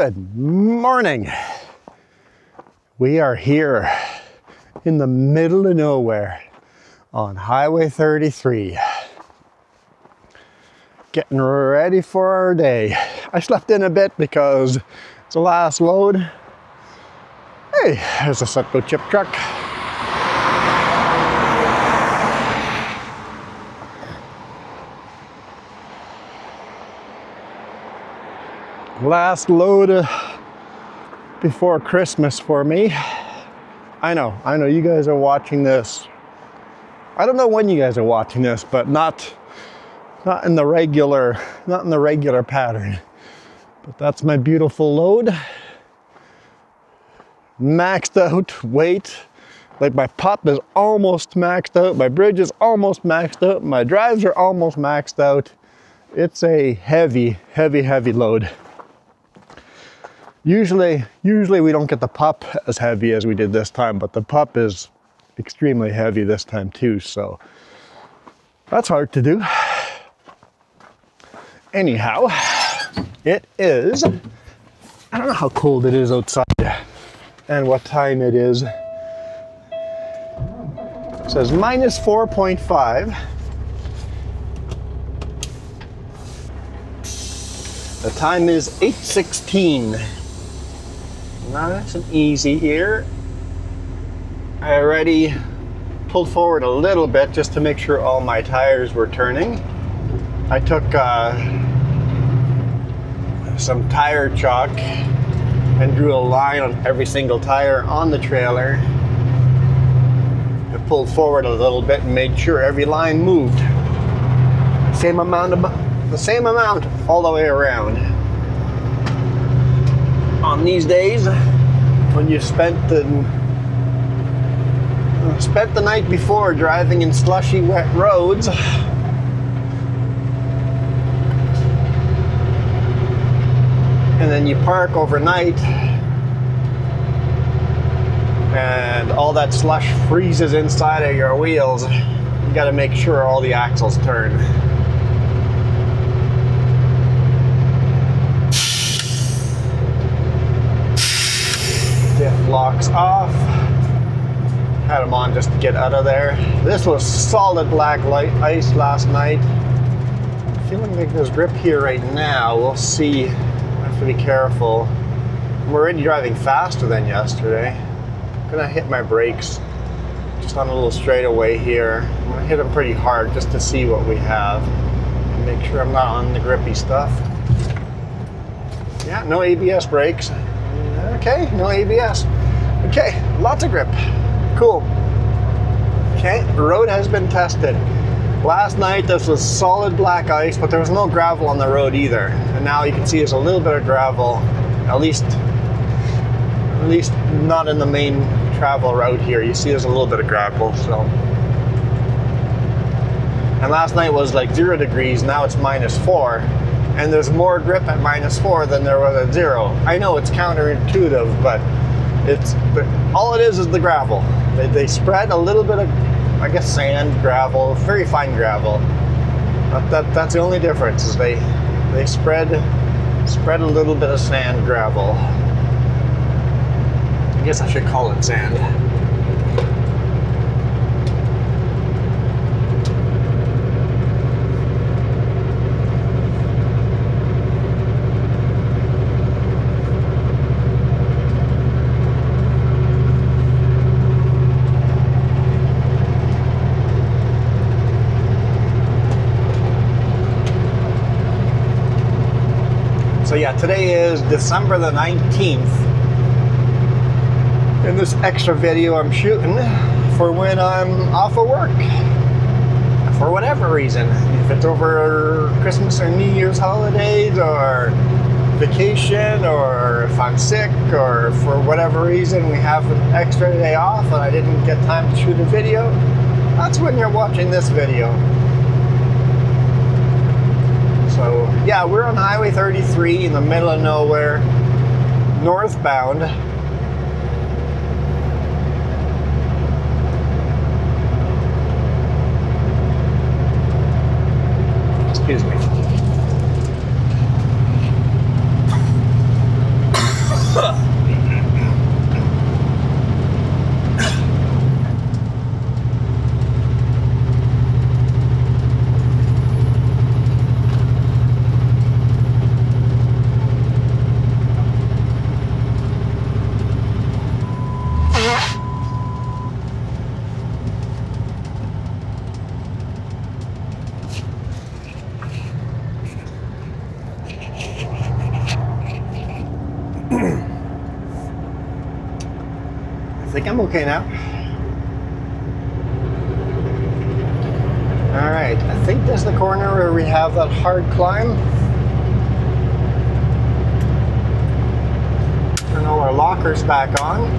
Good morning. We are here in the middle of nowhere on Highway 33. Getting ready for our day. I slept in a bit because it's the last load. Hey, there's a Sutco chip truck. Last load before Christmas for me. I know you guys are watching this. I don't know when you guys are watching this, but not in the regular pattern. But that's my beautiful load. Maxed out weight. Like my pup is almost maxed out, my bridge is almost maxed out, my drives are almost maxed out. It's a heavy load. Usually we don't get the pup as heavy as we did this time, but the pup is extremely heavy this time too, so that's hard to do. Anyhow, it is, I don't know how cold it is outside and what time it is. It says minus 4.5. The time is 8:16. Nice and easy here. I already pulled forward a little bit just to make sure all my tires were turning. I took some tire chalk and drew a line on every single tire on the trailer. I pulled forward a little bit and made sure every line moved. The same amount all the way around. On these days, when you spent the night before driving in slushy, wet roads, and then you park overnight, and all that slush freezes inside of your wheels, you got to make sure all the axles turn. Diff locks off. Had them on just to get out of there. This was solid black ice last night. I'm feeling like there's grip here right now. We'll see. I have to be careful. I'm already driving faster than yesterday. I'm gonna hit my brakes just on a little straightaway here. I'm gonna hit them pretty hard just to see what we have. Make sure I'm not on the grippy stuff. Yeah, no ABS brakes. Okay, no ABS. Okay, lots of grip. Cool. Okay, the road has been tested. Last night this was solid black ice, but there was no gravel on the road either. And now you can see there's a little bit of gravel, at least not in the main travel route here. You see there's a little bit of gravel, so. And last night was like 0 degrees, now it's -4. And there's more grip at -4 than there was at 0. I know it's counterintuitive, but all it is the gravel. They spread a little bit of, I guess, sand, gravel, very fine gravel. That's the only difference, is they spread a little bit of sand, gravel. I guess I should call it sand. So yeah, today is December the 19th. In this extra video I'm shooting for when I'm off of work. For whatever reason. If it's over Christmas or New Year's holidays or vacation, or if I'm sick, or for whatever reason we have an extra day off and I didn't get time to shoot a video, that's when you're watching this video. So yeah, we're on Highway 33 in the middle of nowhere, northbound. Excuse me. think I'm okay now. All right, I think this is the corner where we have that hard climb. Turn all our lockers back on.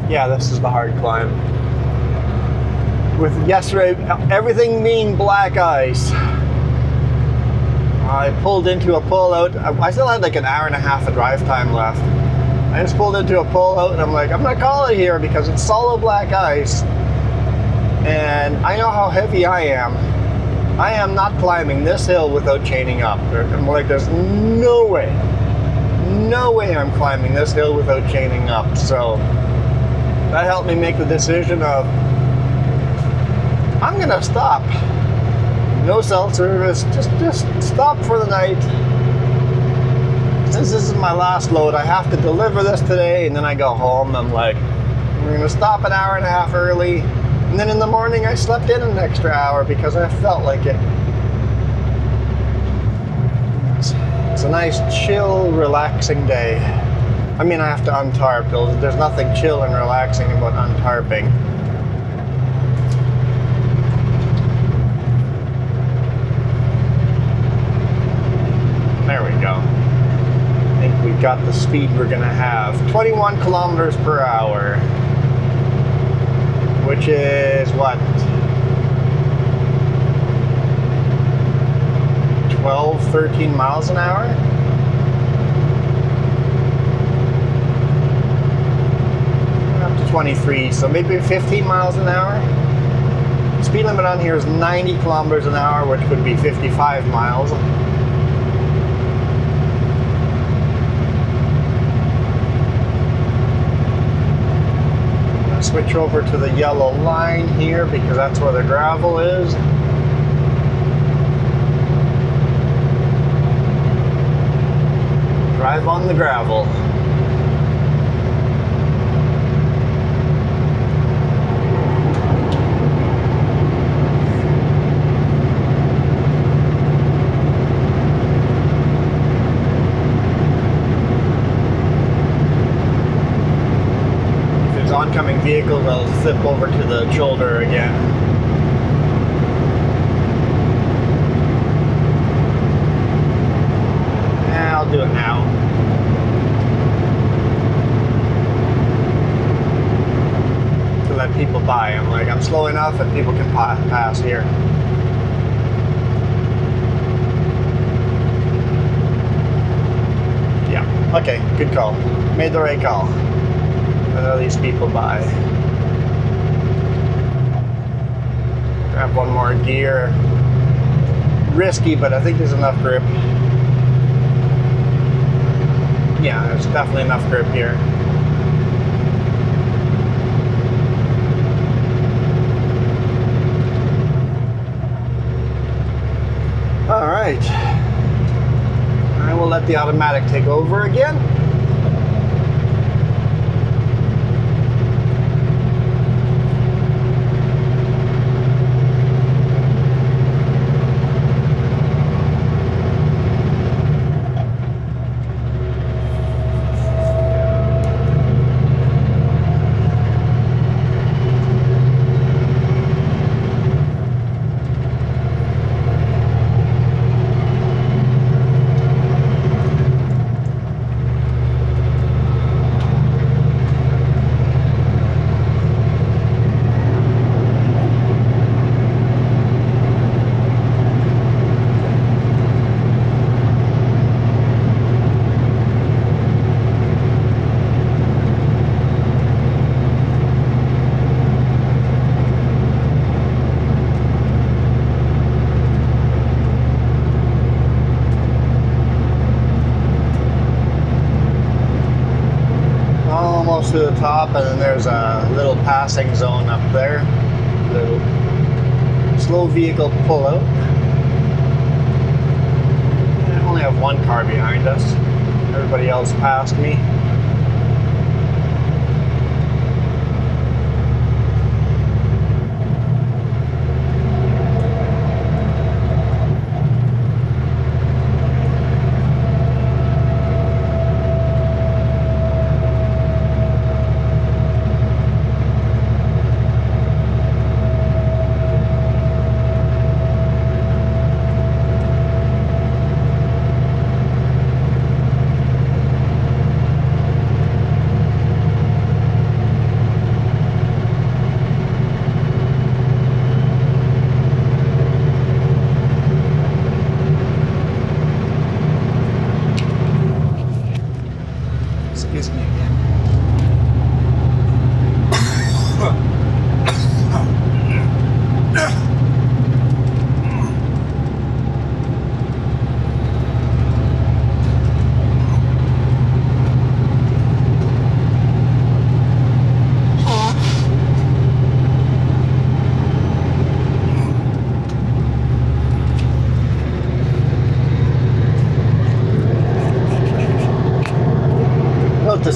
Yeah, this is the hard climb. With yesterday, everything being black ice. I pulled into a pullout. I still had like an hour and a half of drive time left. I just pulled into a pullout and I'm like, I'm gonna call it here because it's solid black ice. And I know how heavy I am. I am not climbing this hill without chaining up. I'm like, there's no way I'm climbing this hill without chaining up. So that helped me make the decision of, I'm gonna stop. No cell service, just stop for the night. Since this is my last load, I have to deliver this today, and then I go home. I'm like, we're gonna stop an hour and a half early. And then in the morning, I slept in an extra hour because I felt like it. It's a nice, chill, relaxing day. I mean, I have to untarp. There's nothing chill and relaxing about untarping. There we go. I think we've got the speed we're gonna have. 21 kilometers per hour. Which is what? 12, 13 miles an hour? Up to 23, so maybe 15 miles an hour. The speed limit on here is 90 kilometers an hour, which would be 55 miles. Switch over to the yellow line here because that's where the gravel is. Drive on the gravel. Oncoming vehicles, I'll flip over to the shoulder again. Yeah, I'll do it now. To let people by. I'm slow enough that people can pass here. Yeah, okay, good call. Made the right call. Let all these people by. Grab one more gear. Risky, but I think there's enough grip. Yeah, there's definitely enough grip here. All right. I will let the automatic take over again. To the top, and then there's a little passing zone up there. Little slow vehicle pull out. I only have one car behind us. Everybody else passed me.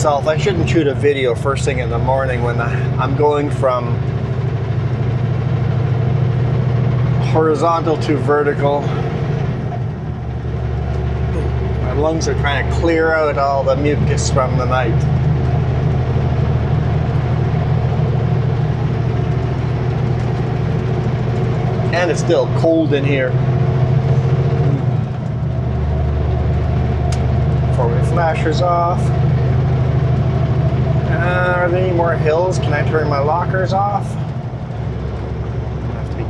myself, I shouldn't shoot a video first thing in the morning when I'm going from horizontal to vertical. My lungs are trying to clear out all the mucus from the night. And it's still cold in here. Forward flashers off. Are there any more hills? Can I turn my lockers off? I have to be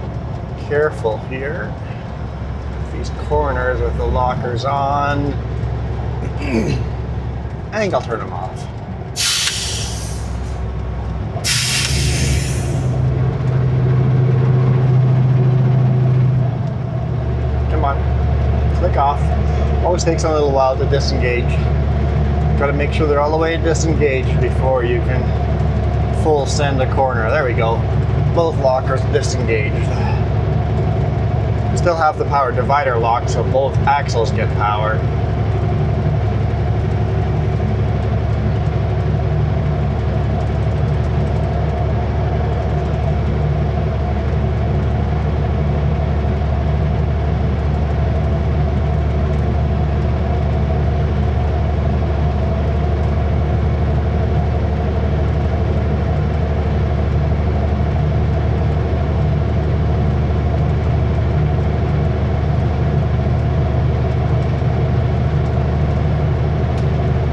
careful here. These corners with the lockers on. I think I'll turn them off. Come on, click off. Always takes a little while to disengage. Got to make sure they're all the way disengaged before you can full send a corner. There we go. Both lockers disengaged. Still have the power divider locked, so both axles get power.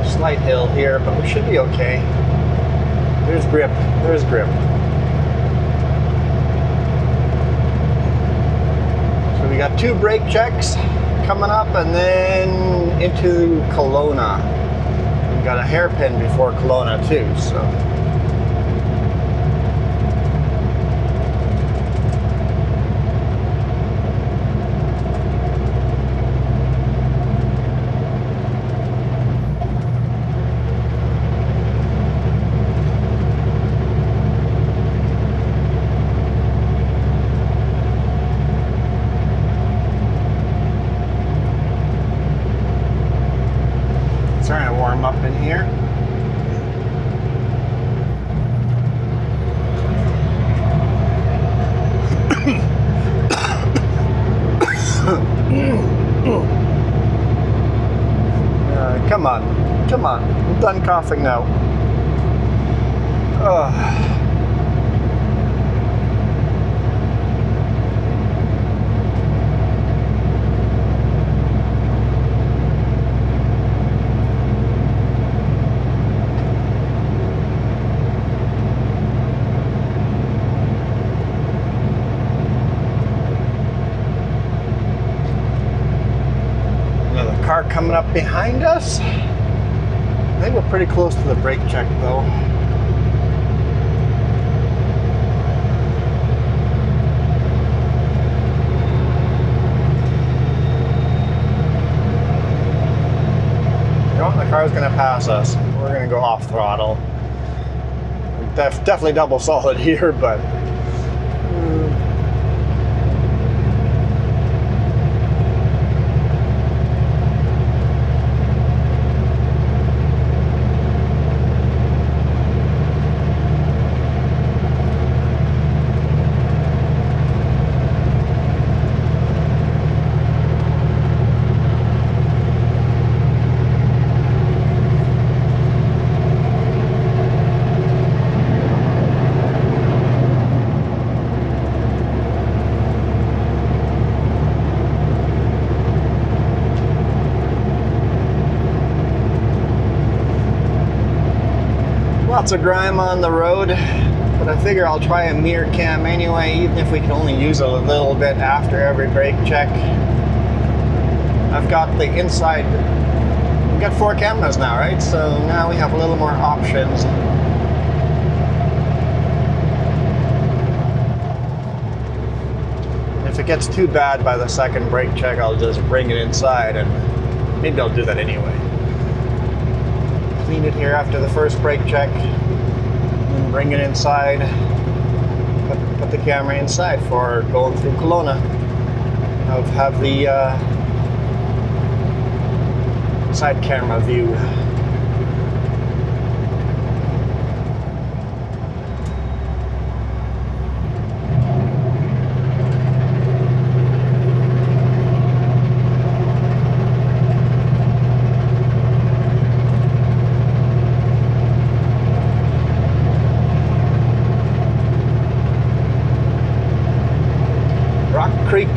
Slight hill here, but we should be okay. There's grip. There's grip. So we got 2 brake checks coming up, and then into Kelowna. We've got a hairpin before Kelowna too, so. Trying to warm up in here. Come on, come on. I'm done coughing now. Car coming up behind us. I think we're pretty close to the brake check though. The car's going to pass us. We're going to go off throttle. Definitely double solid here, but lots of grime on the road, but I figure I'll try a mirror cam anyway, even if we can only use it a little bit after every brake check. I've got the inside, we've got 4 cameras now, right? So now we have a little more options. If it gets too bad by the second brake check, I'll just bring it inside, and maybe I'll do that anyway. Clean it here after the first brake check, and bring it inside, put the camera inside for going through Kelowna. I'll have the side camera view.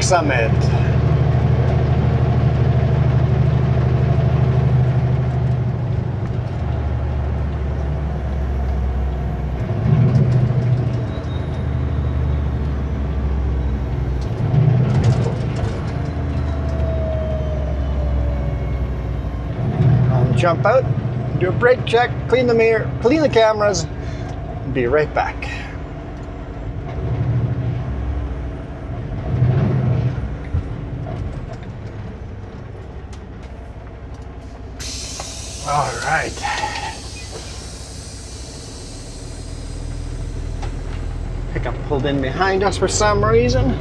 summit. Jump out, do a brake check, clean the mirror, clean the cameras, be right back. All right. Pickup pulled in behind us for some reason.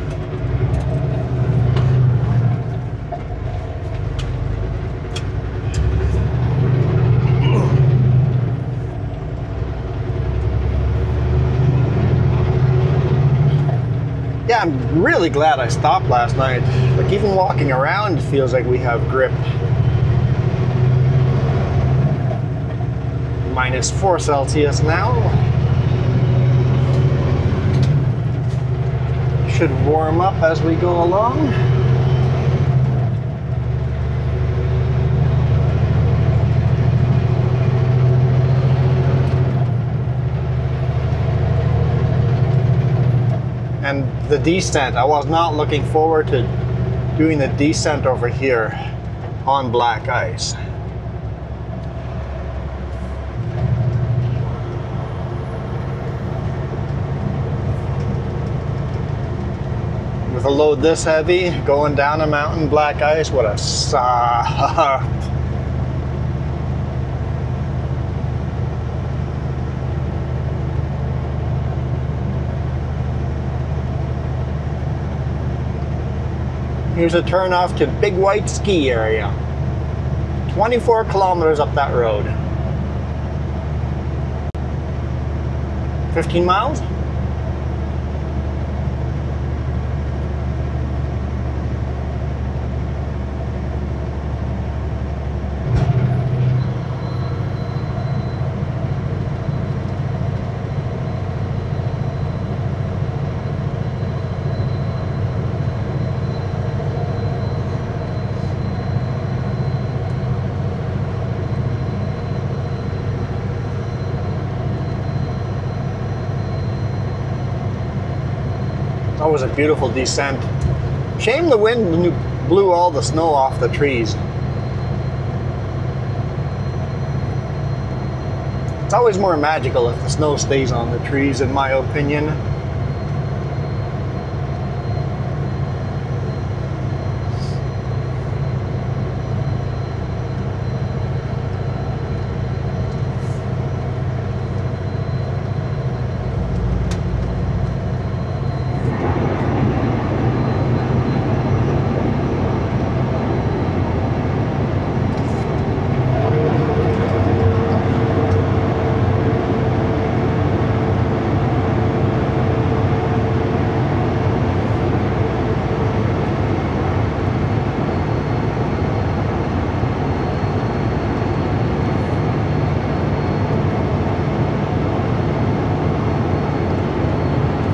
Yeah, I'm really glad I stopped last night. Like, even walking around feels like we have grip. -4 Celsius now. Should warm up as we go along. And the descent, I was not looking forward to doing the descent over here on black ice. With a load this heavy, going down a mountain, black ice, what a suck. Here's a turn off to Big White Ski Area. 24 kilometers up that road. 15 miles? That was a beautiful descent. Shame the wind blew all the snow off the trees. It's always more magical if the snow stays on the trees, in my opinion.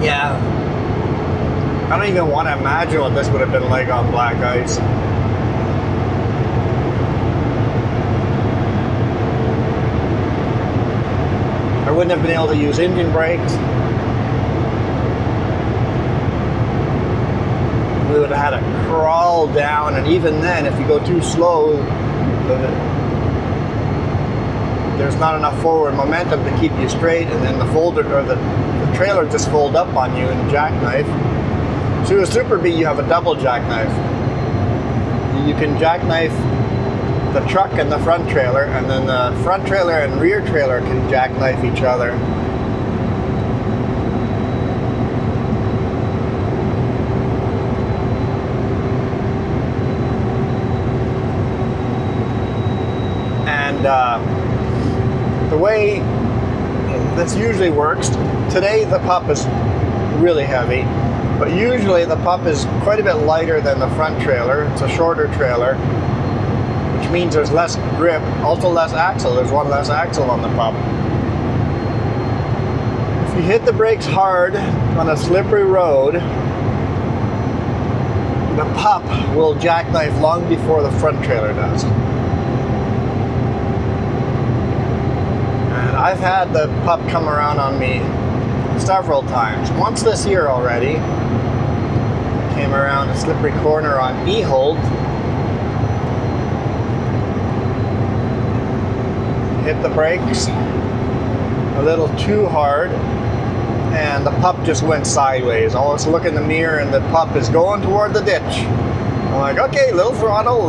Yeah, I don't even want to imagine what this would have been like on black ice. I wouldn't have been able to use engine brakes. We would have had to crawl down, and even then, if you go too slow, there's not enough forward momentum to keep you straight, and then the folder or the trailer just fold up on you and jackknife. So with Super B, you have a double jackknife. You can jackknife the truck and the front trailer, and then the front trailer and rear trailer can jackknife each other. And the way this usually works, today the pup is really heavy, but usually the pup is quite a bit lighter than the front trailer. It's a shorter trailer, which means there's less grip, also less axle. There's one less axle on the pup. If you hit the brakes hard on a slippery road, the pup will jackknife long before the front trailer does. And I've had the pup come around on me several times. Once this year already. Came around a slippery corner on E-Hold. Hit the brakes a little too hard, and the pup just went sideways. I almost look in the mirror and the pup is going toward the ditch. I'm like, okay, little throttle,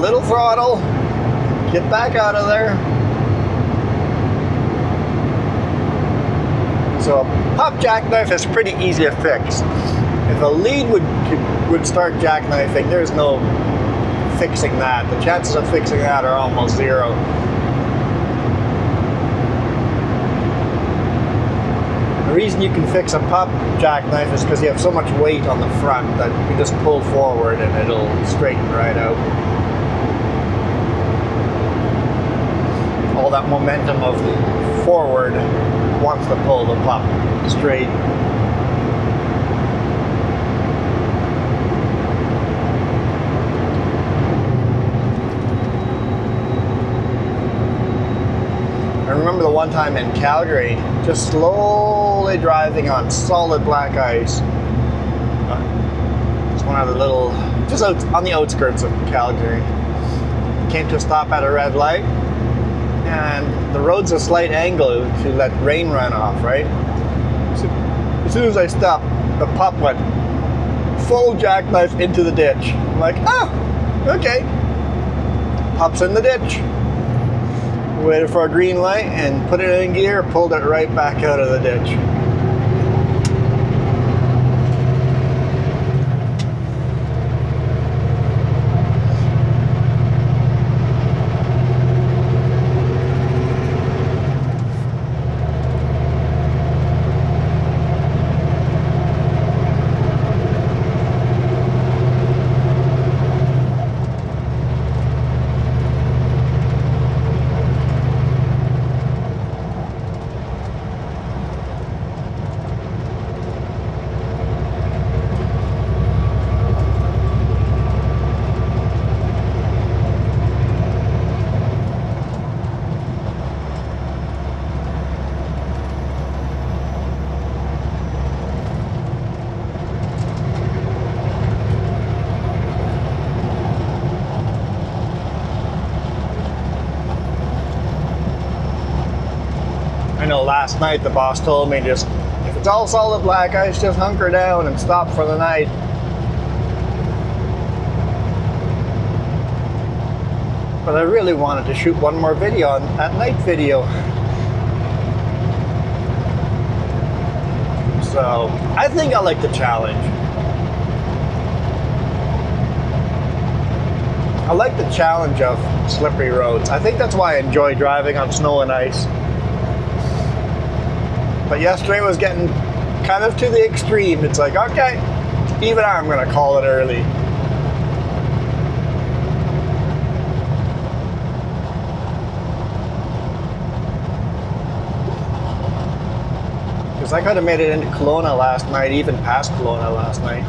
get back out of there. So a pup jackknife is pretty easy to fix. If a lead would start jackknifing, there's no fixing that. The chances of fixing that are almost zero. The reason you can fix a pup jackknife is because you have so much weight on the front that you just pull forward and it'll straighten right out. All that momentum of forward wants to pull the pup straight. I remember the one time in Calgary, just slowly driving on solid black ice. It's one of the little, just out on the outskirts of Calgary. Came to a stop at a red light, and the road's a slight angle to let rain run off, right? So as soon as I stopped, the pup went full jackknife into the ditch. I'm like, oh, okay. Pup's in the ditch. Waited for a green light and put it in gear, pulled it right back out of the ditch. I know last night the boss told me just, if it's all solid black ice, just hunker down and stop for the night. But I really wanted to shoot one more video, on that night video. So I think I like the challenge. I like the challenge of slippery roads. I think that's why I enjoy driving on snow and ice. But yesterday was getting kind of to the extreme. It's like, okay, even I'm gonna call it early. Because I could have made it into Kelowna last night, even past Kelowna last night.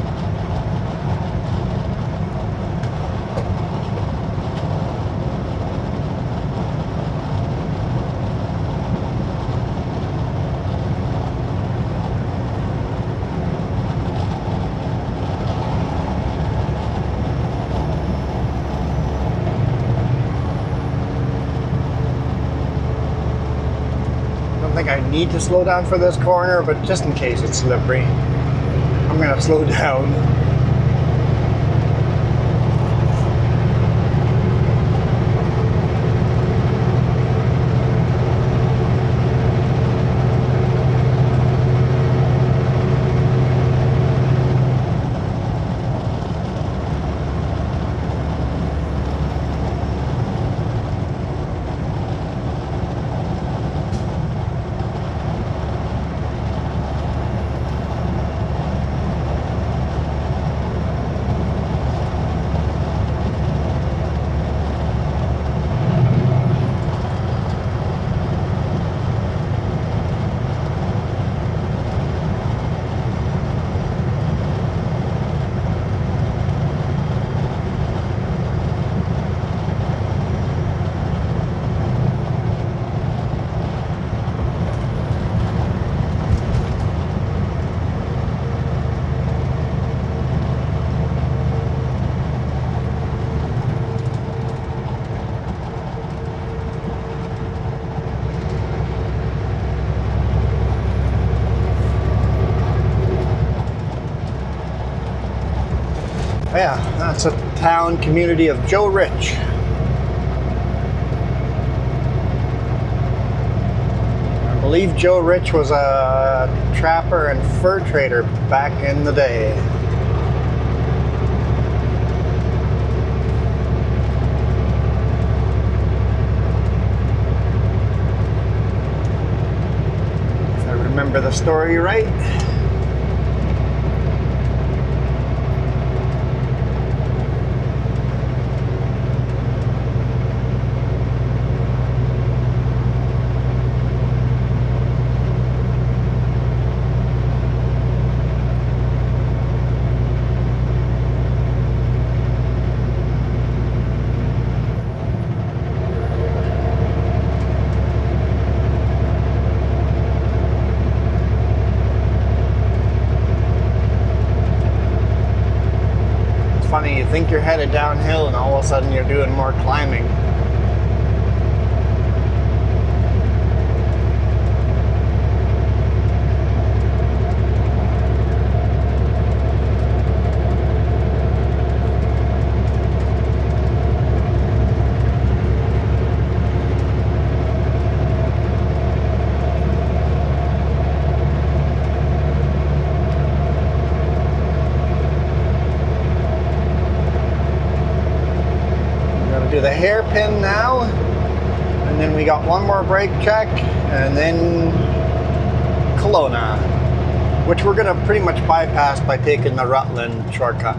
I need to slow down for this corner, but just in case it's slippery, I'm gonna slow down. That's a town community of Joe Rich. I believe Joe Rich was a trapper and fur trader back in the day. If I remember the story right. Funny, you think you're headed downhill and all of a sudden you're doing more climbing. Do the hairpin now, and then we got one more brake check, and then Kelowna, which we're gonna pretty much bypass by taking the Rutland shortcut.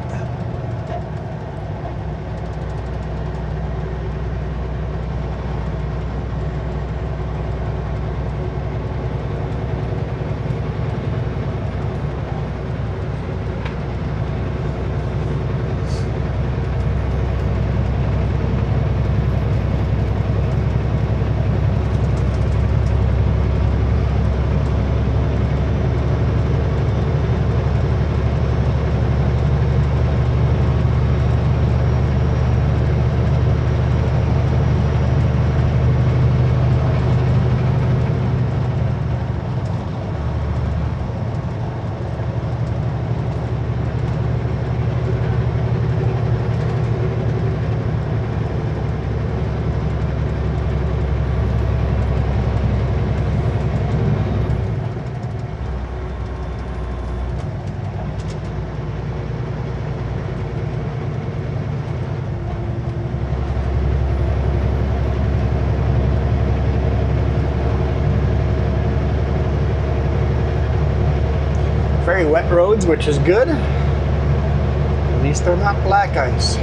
Very wet roads, which is good. At least they're not black ice.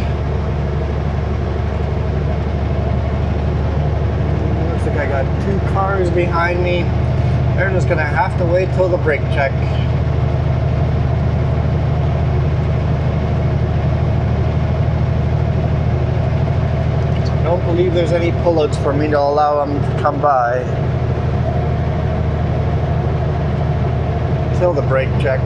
Looks like I got two cars behind me. They're just gonna have to wait till the brake check. I don't believe there's any pullouts for me to allow them to come by. Till the brake check.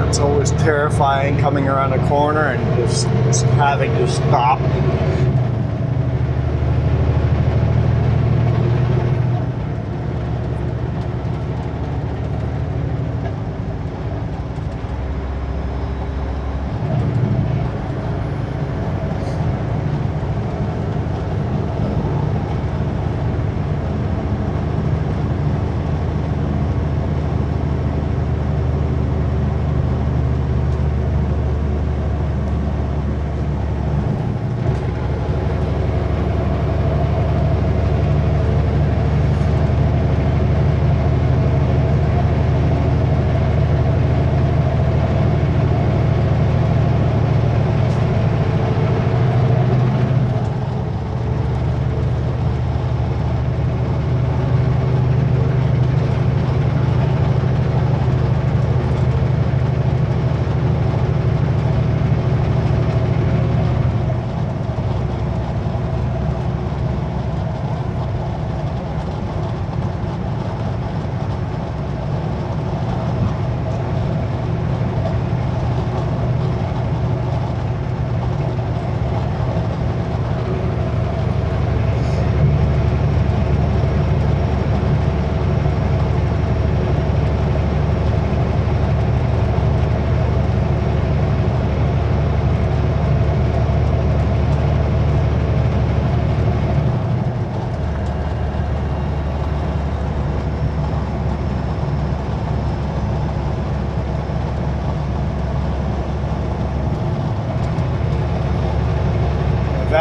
It's always terrifying coming around a corner and just having to stop.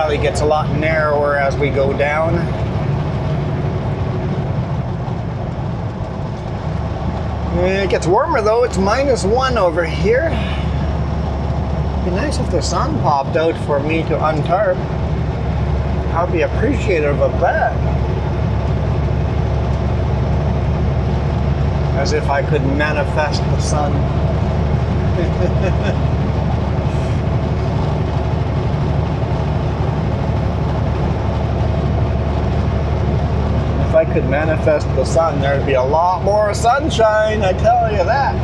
valley gets a lot narrower as we go down. It gets warmer though, it's -1 over here. It'd be nice if the sun popped out for me to untarp. I'll be appreciative of that. As if I could manifest the sun. If I could manifest the sun, there'd be a lot more sunshine, I tell you that.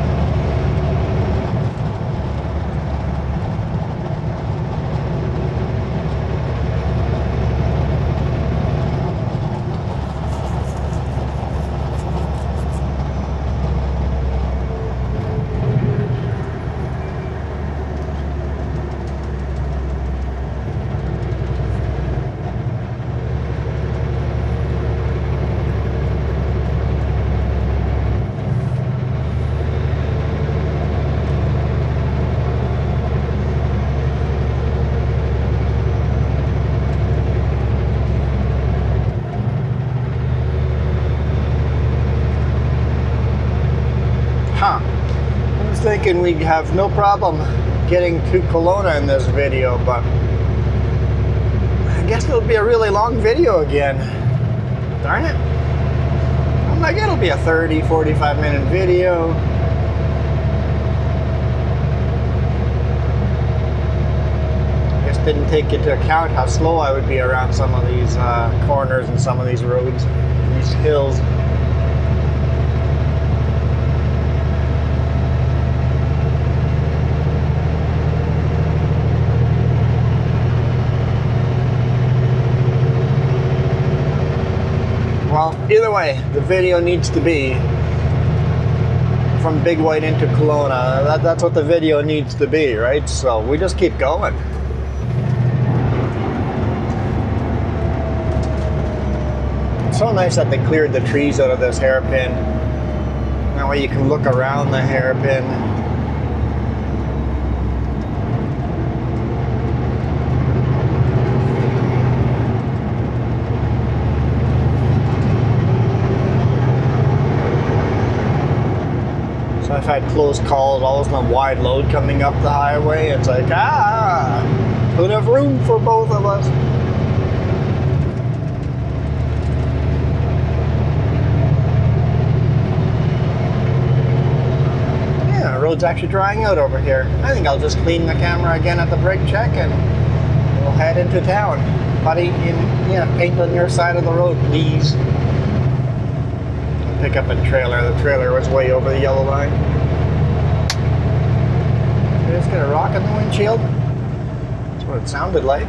I was thinking we'd have no problem getting to Kelowna in this video, but I guess it'll be a really long video again. Darn it. I'm like, it'll be a 30, 45 minute video. I just didn't take into account how slow I would be around some of these corners and some of these roads, these hills. Well, either way, the video needs to be from Big White into Kelowna. That's what the video needs to be, right? So we just keep going. It's so nice that they cleared the trees out of this hairpin. That way you can look around the hairpin. So I've had close calls, always on wide load coming up the highway. It's like, don't have room for both of us. Yeah, the road's actually drying out over here. I think I'll just clean the camera again at the brake check and we'll head into town. Buddy, paint on your side of the road, please. Pick up a trailer. The trailer was way over the yellow line. Did I just get a rock in the windshield? That's what it sounded like.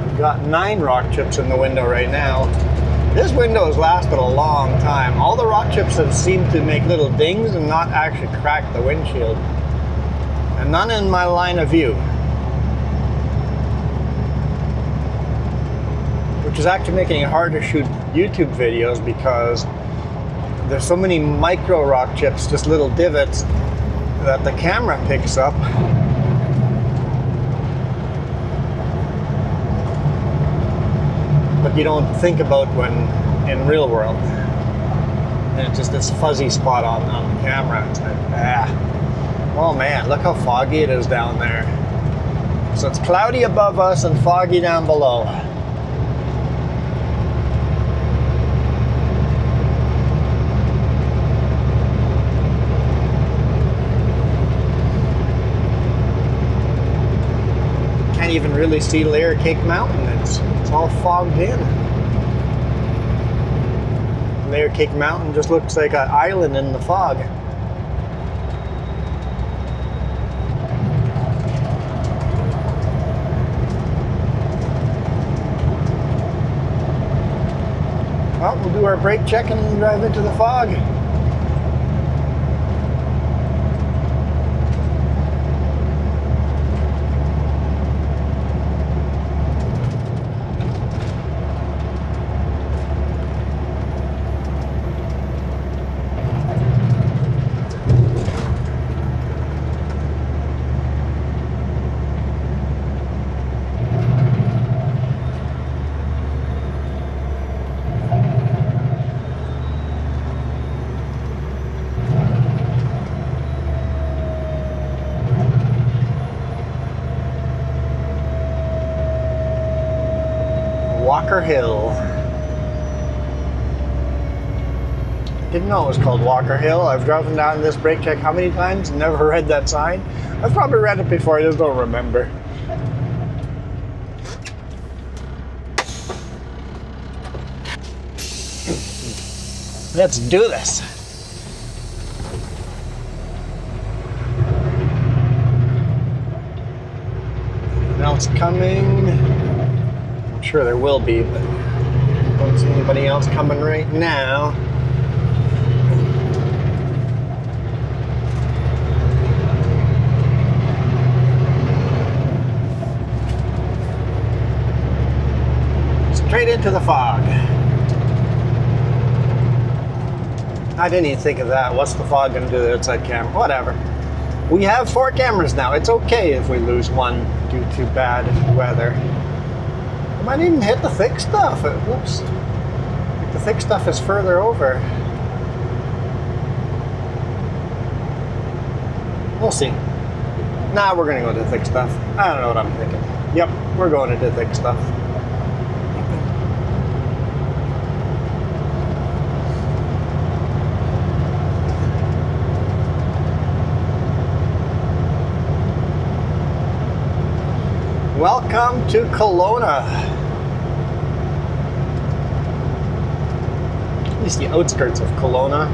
We've got 9 rock chips in the window right now. This window has lasted a long time. All the rock chips have seemed to make little dings and not actually crack the windshield. And none in my line of view. Which is actually making it hard to shoot YouTube videos because there's so many micro rock chips, just little divots, that the camera picks up. But you don't think about when in real world. And it's just this fuzzy spot on the camera. It's like, oh man, look how foggy it is down there. So it's cloudy above us and foggy down below. Even really see Layer Cake Mountain. It's all fogged in. Layer Cake Mountain just looks like an island in the fog. Well, we'll do our brake check and drive into the fog. Walker Hill. Didn't know it was called Walker Hill. I've driven down this brake check how many times? Never read that sign. I've probably read it before, I just don't remember. Let's do this. Anything else coming? I'm sure there will be, but I don't see anybody else coming right now. Straight into the fog. I didn't even think of that. What's the fog going to do to the outside camera? Whatever. We have 4 cameras now. It's okay if we lose one due to bad weather. I might even hit the thick stuff. Whoops. The thick stuff is further over. We'll see. Nah, we're going to go to the thick stuff. I don't know what I'm thinking. Yep, we're going to the thick stuff. Welcome to Kelowna. At least the outskirts of Kelowna.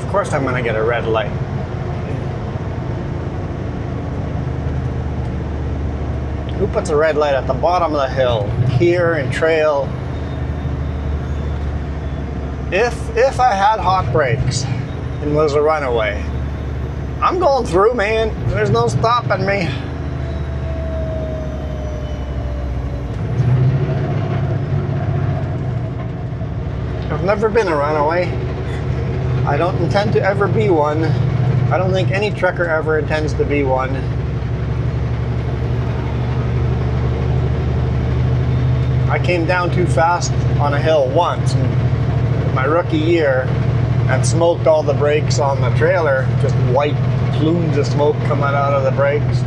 Of course I'm going to get a red light. Who puts a red light at the bottom of the hill? Here in trail. If I had hot brakes and was a runaway, I'm going through, man. There's no stopping me. I've never been a runaway. I don't intend to ever be one. I don't think any trucker ever intends to be one. I came down too fast on a hill once in my rookie year and smoked all the brakes on the trailer. Just white plumes of smoke coming out of the brakes.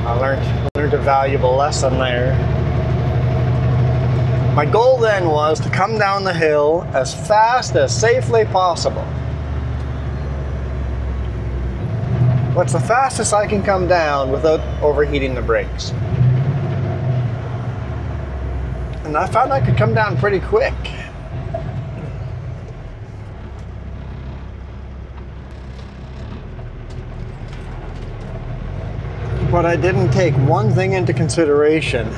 I learned a valuable lesson there. My goal then was to come down the hill as fast as safely possible. What's the fastest I can come down without overheating the brakes? And I found I could come down pretty quick. But I didn't take one thing into consideration.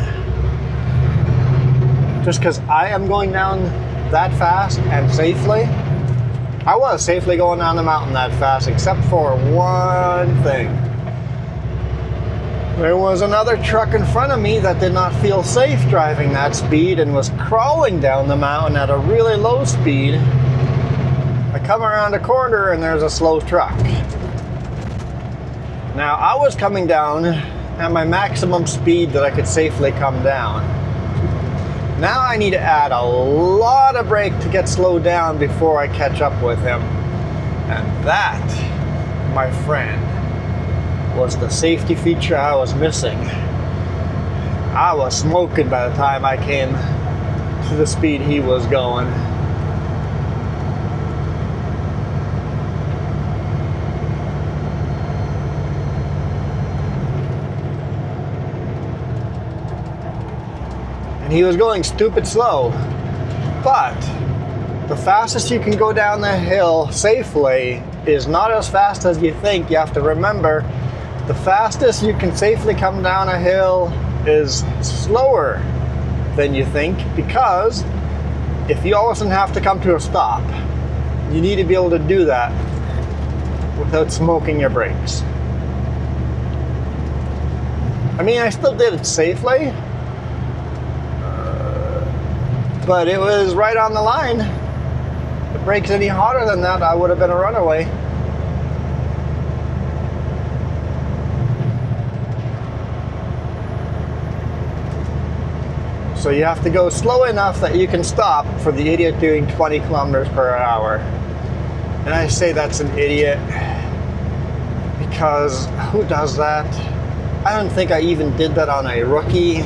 Just because I am going down that fast and safely, I was safely going down the mountain that fast, except for one thing. There was another truck in front of me that did not feel safe driving that speed and was crawling down the mountain at a really low speed. I come around a corner and there's a slow truck. Now I was coming down at my maximum speed that I could safely come down. Now I need to add a lot of brake to get slowed down before I catch up with him. And that, my friend, was the safety feature I was missing. I was smoking by the time I came to the speed he was going. And he was going stupid slow. But the fastest you can go down the hill safely is not as fast as you think. You have to remember, the fastest you can safely come down a hill is slower than you think, because if you all of a sudden have to come to a stop, you need to be able to do that without smoking your brakes. I mean, I still did it safely, but it was right on the line. If the brakes any hotter than that, I would have been a runaway. So you have to go slow enough that you can stop for the idiot doing 20 kilometers per hour. And I say that's an idiot because who does that? I don't think I even did that on a rookie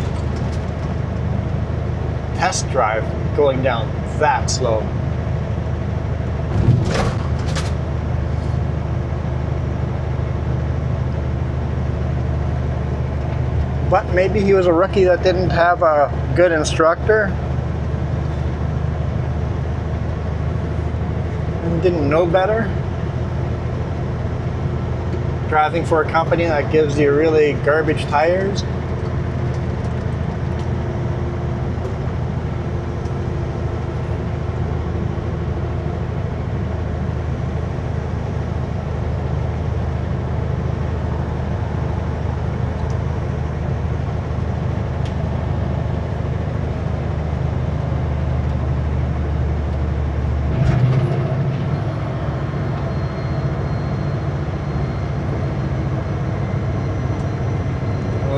test drive, going down that slow. But maybe he was a rookie that didn't have a good instructor and didn't know better. Driving for a company that gives you really garbage tires.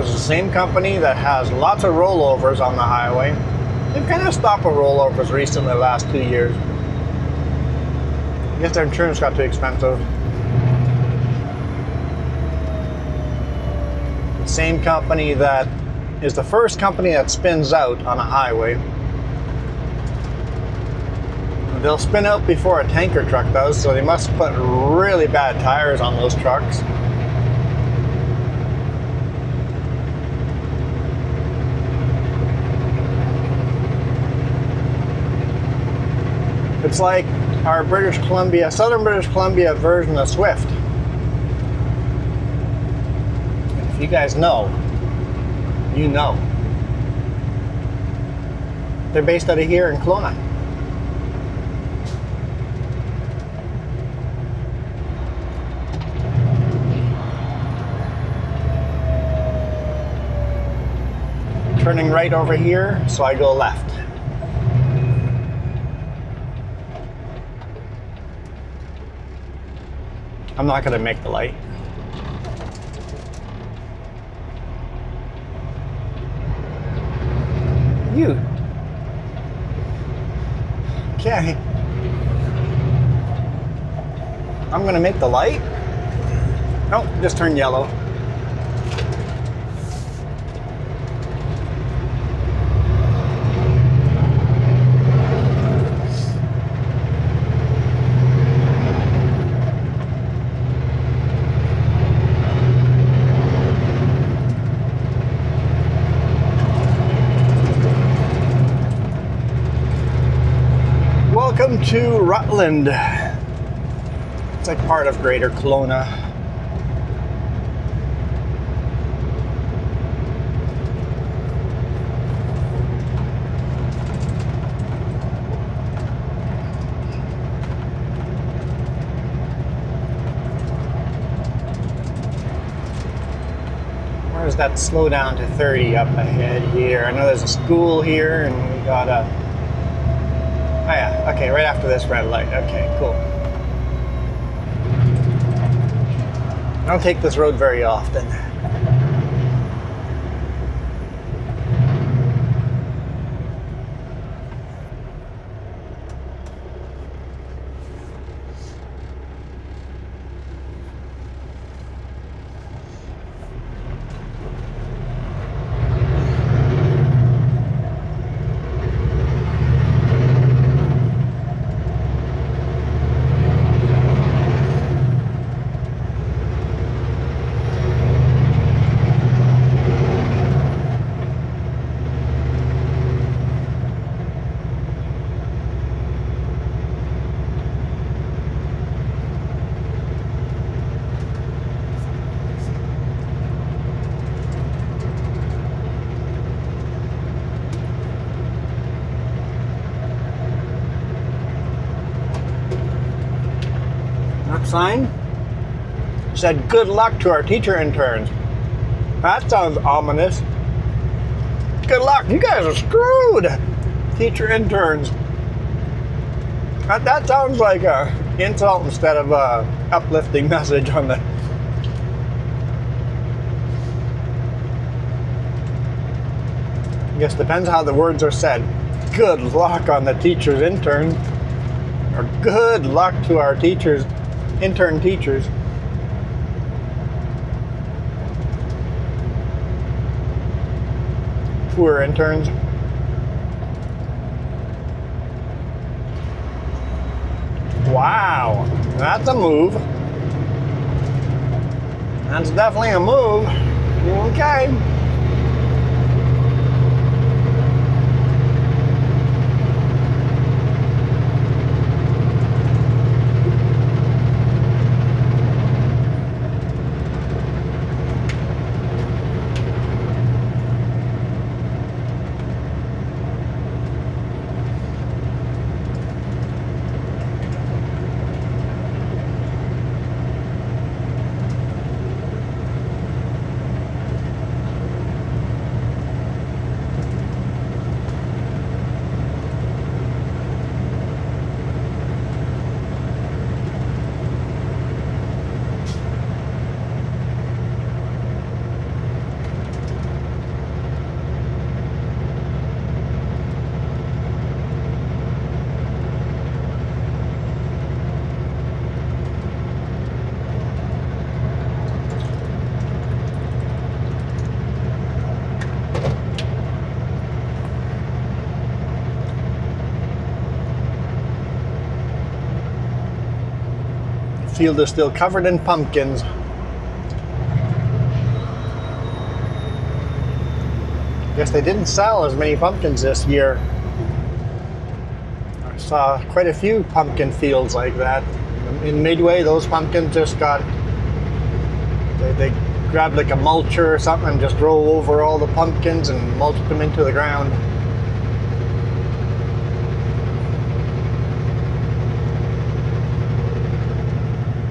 Same company that has lots of rollovers on the highway. They've kind of stopped with rollovers recently, the last 2 years. I guess their insurance got too expensive. Same company that is the first company that spins out on a highway. They'll spin out before a tanker truck does, so they must put really bad tires on those trucks. It's like our Southern British Columbia version of Swift. If you guys know, you know. They're based out of here in Kelowna. Turning right over here, so I go left. I'm not going to make the light. You. Okay. I'm going to make the light. Oh, just turned yellow. Welcome to Rutland. It's like part of Greater Kelowna. Where's that slow down to 30 up ahead here? I know there's a school here and we got a... Oh yeah, okay, right after this red light. Okay, cool. I don't take this road very often. sign. It said, "Good luck to our teacher interns." That sounds ominous. Good luck. You guys are screwed. Teacher interns. That sounds like a insult instead of a uplifting message on the... I guess depends how the words are said. Good luck on the teacher's intern. Or good luck to our teachers, intern teachers. Poor interns. Wow, that's a move. That's definitely a move. Okay. Field is still covered in pumpkins. Guess they didn't sell as many pumpkins this year. I saw quite a few pumpkin fields like that. In Midway, those pumpkins just got... They grabbed like a mulcher or something and just drove over all the pumpkins and mulched them into the ground.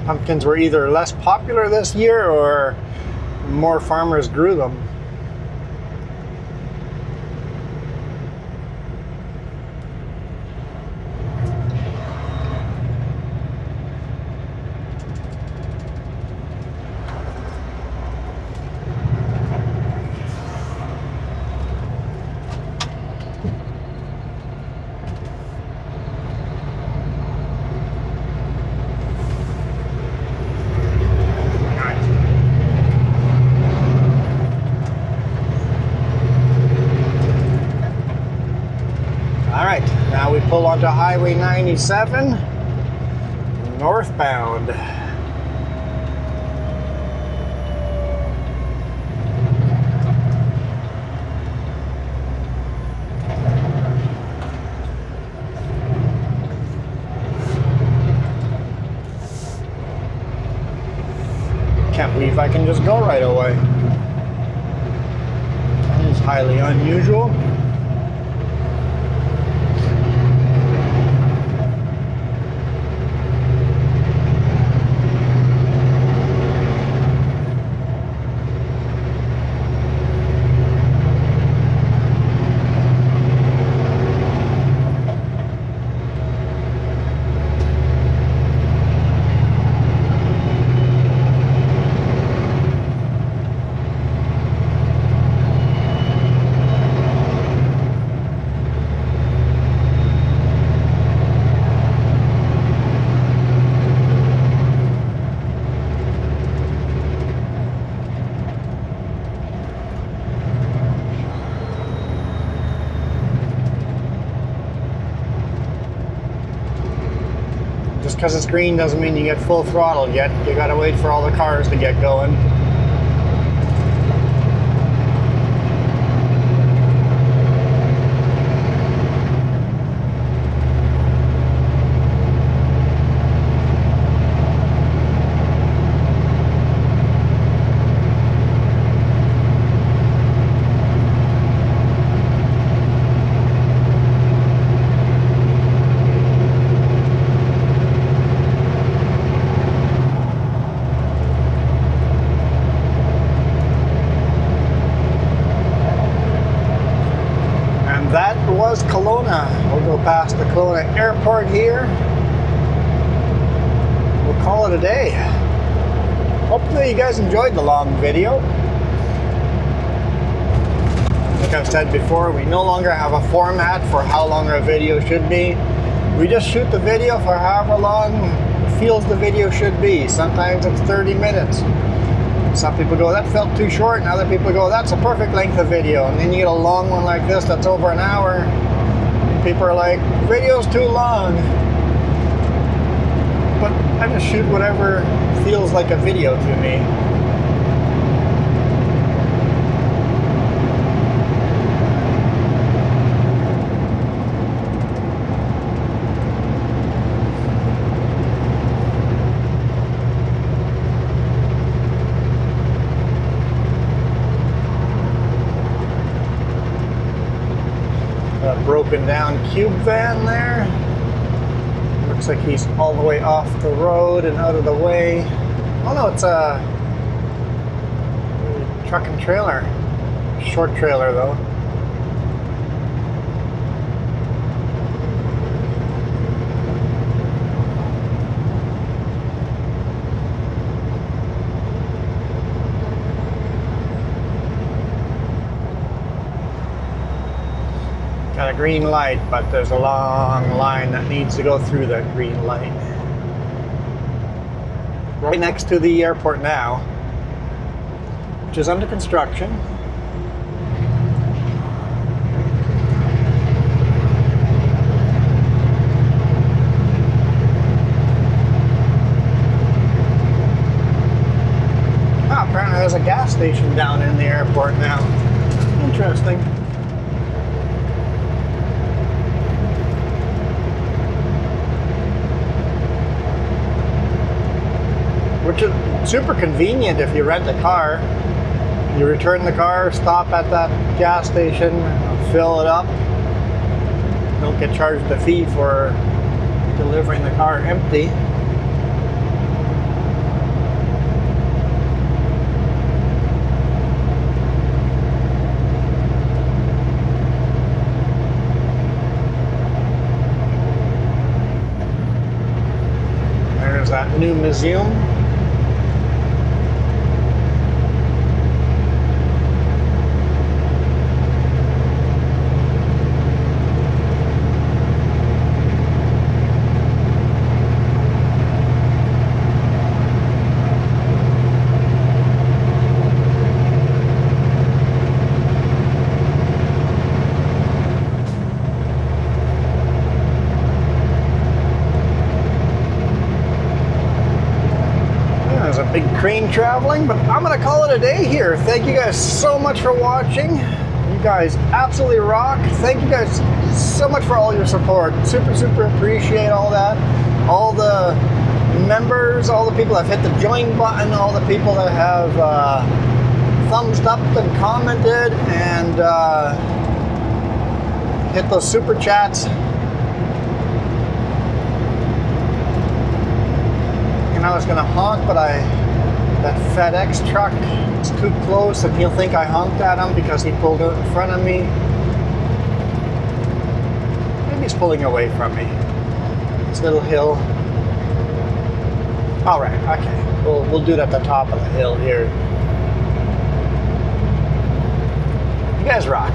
Pumpkins were either less popular this year or more farmers grew them. Pull onto Highway 97, northbound. Can't believe I can just go right away. That is highly unusual. Just because it's green doesn't mean you get full throttle yet. You gotta wait for all the cars to get going. was Kelowna. We'll go past the Kelowna airport here. We'll call it a day. Hopefully you guys enjoyed the long video. Like I've said before, we no longer have a format for how long our video should be. We just shoot the video for however long it feels the video should be. Sometimes it's 30 minutes. Some people go, that felt too short, and other people go, that's a perfect length of video. And then you get a long one like this that's over an hour. And people are like, video's too long. But I just shoot whatever feels like a video to me. Broken down cube van there. Looks like he's all the way off the road and out of the way. Oh no, it's a truck and trailer. Short trailer though. Got a green light, but there's a long line that needs to go through that green light. Right next to the airport now, which is under construction. Ah, apparently there's a gas station down in the airport now. Interesting. Which is super convenient if you rent a car. You return the car, stop at that gas station, fill it up. Don't get charged a fee for delivering the car empty. There's that new museum. Big crane traveling, but I'm gonna call it a day here. Thank you guys so much for watching. You guys absolutely rock. Thank you guys so much for all your support. Super appreciate all that. All the members, all the people that have hit the join button, all the people that have thumbs up and commented and hit those super chats. And I was gonna honk, but that FedEx truck is too close and he'll think I honked at him because he pulled out in front of me. Maybe he's pulling away from me. This little hill. All right, okay. We'll do it at the top of the hill here. You guys rock.